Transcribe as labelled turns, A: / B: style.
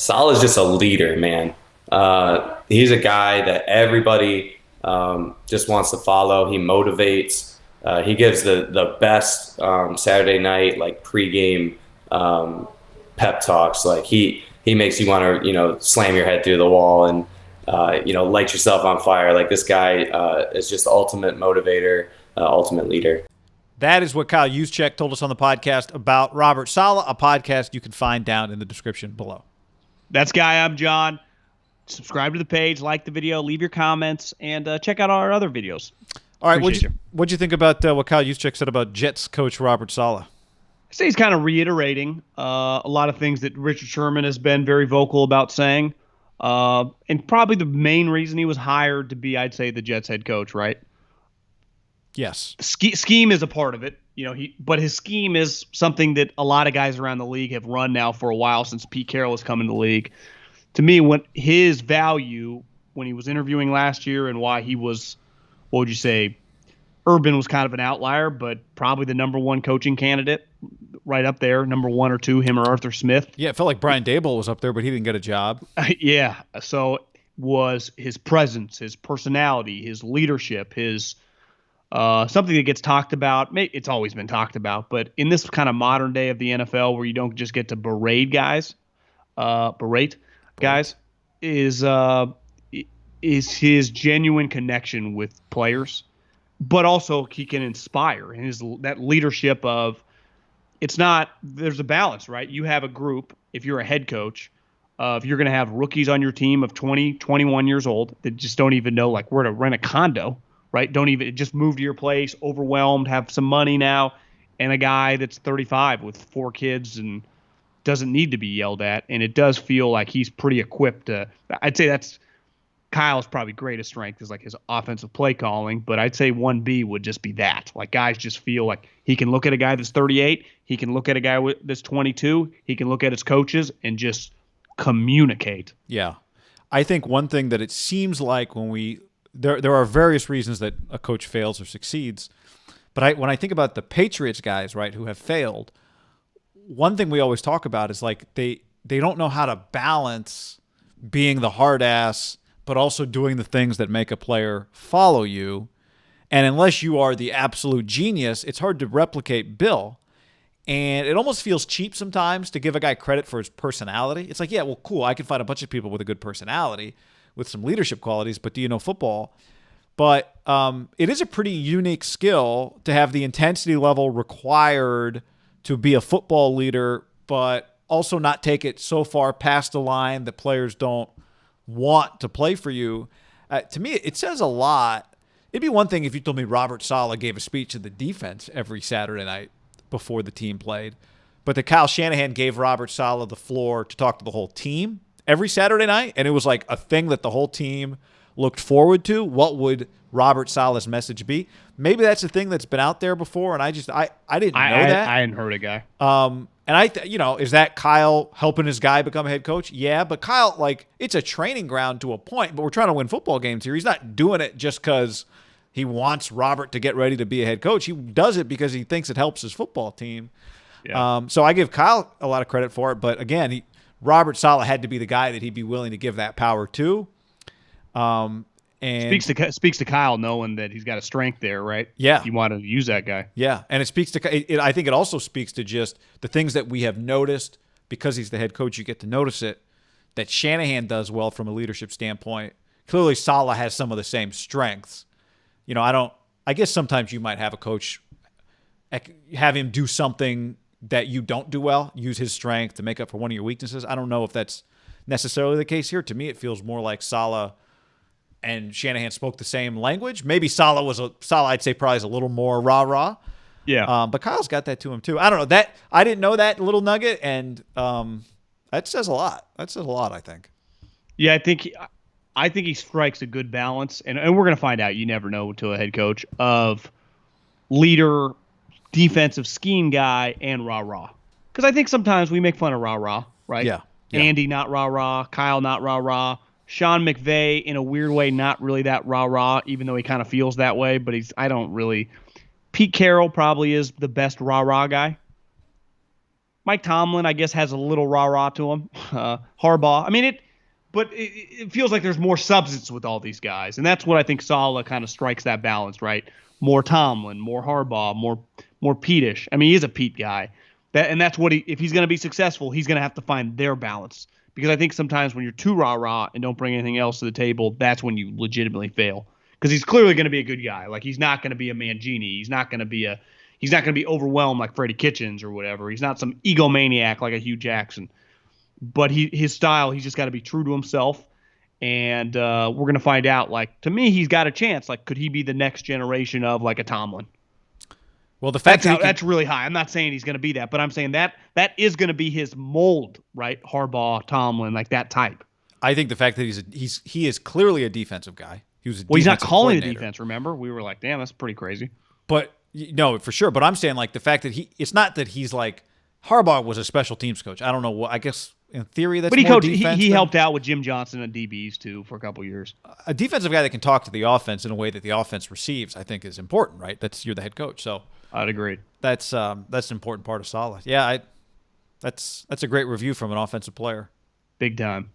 A: Salah's just a leader, man. He's a guy that everybody just wants to follow. He motivates. He gives the best Saturday night like pregame pep talks. Like he makes you want to slam your head through the wall and light yourself on fire. Like this guy is just the ultimate motivator, ultimate leader.
B: That is what Kyle Juszczyk told us on the podcast about Robert Saleh, a podcast you can find down in the description below.
C: That's Guy. I'm John. Subscribe to the page, like the video, leave your comments, and check out our other videos.
B: All right, what'd you think about what Kyle Juszczyk said about Jets coach Robert Saleh?
C: I say he's kind of reiterating a lot of things that Richard Sherman has been very vocal about saying. And probably the main reason he was hired to be, I'd say, the Jets head coach, right?
B: Yes.
C: Scheme is a part of it, but his scheme is something that a lot of guys around the league have run now for a while since Pete Carroll has come in the league. To me, what his value when he was interviewing last year and why he was, what would you say, Urban was kind of an outlier, but probably the number one coaching candidate right up there, number one or two, him or Arthur Smith.
B: Yeah, it felt like Brian Daboll was up there, but he didn't get a job.
C: Yeah, so was his presence, his personality, his leadership, his something that gets talked about. It's always been talked about, but in this kind of modern day of the NFL where you don't just get to berate guys, is his genuine connection with players, but also he can inspire. And that leadership of, there's a balance, right? You have a group, if you're a head coach, if you're going to have rookies on your team of 20, 21 years old that just don't even know like where to rent a condo, right? Don't even just move to your place, overwhelmed, have some money now, and a guy that's 35 with 4 kids and doesn't need to be yelled at. And it does feel like he's pretty equipped I'd say that's Kyle's probably greatest strength is like his offensive play calling, but I'd say 1B would just be that. Like guys just feel like he can look at a guy that's 38, he can look at a guy that's 22, he can look at his coaches and just communicate.
B: Yeah. I think one thing that it seems like when there are various reasons that a coach fails or succeeds, but when I think about the Patriots guys, right, who have failed, one thing we always talk about is like they don't know how to balance being the hard ass but also doing the things that make a player follow you. And unless you are the absolute genius, it's hard to replicate Bill. And it almost feels cheap sometimes to give a guy credit for his personality. It's like, yeah, well, cool, I can find a bunch of people with a good personality with some leadership qualities, but do you know football? But it is a pretty unique skill to have the intensity level required to be a football leader, but also not take it so far past the line that players don't want to play for you. To me, it says a lot. It'd be one thing if you told me Robert Saleh gave a speech to the defense every Saturday night before the team played, but that Kyle Shanahan gave Robert Saleh the floor to talk to the whole team every Saturday night, and it was like a thing that the whole team looked forward to. What would Robert Saleh's message be? Maybe that's a thing that's been out there before, and I didn't know that.
C: I hadn't heard a guy.
B: And is that Kyle helping his guy become a head coach? Yeah, but Kyle, like, it's a training ground to a point, but we're trying to win football games here. He's not doing it just because he wants Robert to get ready to be a head coach. He does it because he thinks it helps his football team. Yeah. So I give Kyle a lot of credit for it, but again, Robert Saleh had to be the guy that he'd be willing to give that power to. And
C: speaks to Kyle knowing that he's got a strength there, right?
B: Yeah.
C: You want to use that guy.
B: Yeah, and it speaks to I think it also speaks to just the things that we have noticed because he's the head coach. You get to notice it that Shanahan does well from a leadership standpoint. Clearly, Saleh has some of the same strengths. I guess sometimes you might have a coach have him do something that you don't do well, use his strength to make up for one of your weaknesses. I don't know if that's necessarily the case here. To me, it feels more like Saleh and Shanahan spoke the same language. Maybe Saleh I'd say probably is a little more rah-rah.
C: Yeah.
B: But Kyle's got that to him too. I don't know. I didn't know that little nugget, and that says a lot. That says a lot, I think.
C: Yeah, I think he strikes a good balance, and we're going to find out. You never know to a head coach of leader, defensive scheme guy, and rah-rah. Because I think sometimes we make fun of rah-rah, right?
B: Yeah.
C: Andy not rah-rah, Kyle not rah-rah. Sean McVay, in a weird way, not really that rah-rah, even though he kind of feels that way. But Pete Carroll probably is the best rah-rah guy. Mike Tomlin, I guess, has a little rah-rah to him. Harbaugh. I mean, it feels like there's more substance with all these guys. And that's what I think Saleh kind of strikes that balance, right? More Tomlin, more Harbaugh, more Pete-ish. I mean, he is a Pete guy. And that's what if he's going to be successful, he's going to have to find their balance. Because I think sometimes when you're too rah-rah and don't bring anything else to the table, that's when you legitimately fail. Because he's clearly going to be a good guy. Like, he's not going to be a Mangini. He's not going to be overwhelmed like Freddie Kitchens or whatever. He's not some egomaniac like a Hugh Jackson. But his style, he's just got to be true to himself. And we're going to find out. Like, to me, he's got a chance. Like, could he be the next generation of like a Tomlin?
B: Well, the fact
C: that's really high. I'm not saying he's going to be that, but I'm saying that is going to be his mold, right? Harbaugh, Tomlin, like that type.
B: I think the fact that he is clearly a defensive guy.
C: He's not calling the defense. Remember, we were like, damn, that's pretty crazy.
B: But no, for sure. But I'm saying like the fact that it's not that he's like Harbaugh was a special teams coach. I don't know what. I guess in theory that's.
C: But
B: more defense.
C: He helped out with Jim Johnson and DBs too for a couple years.
B: A defensive guy that can talk to the offense in a way that the offense receives, I think, is important. Right? You're the head coach, so.
C: I'd agree.
B: That's an important part of Saleh. Yeah, that's a great review from an offensive player.
C: Big time.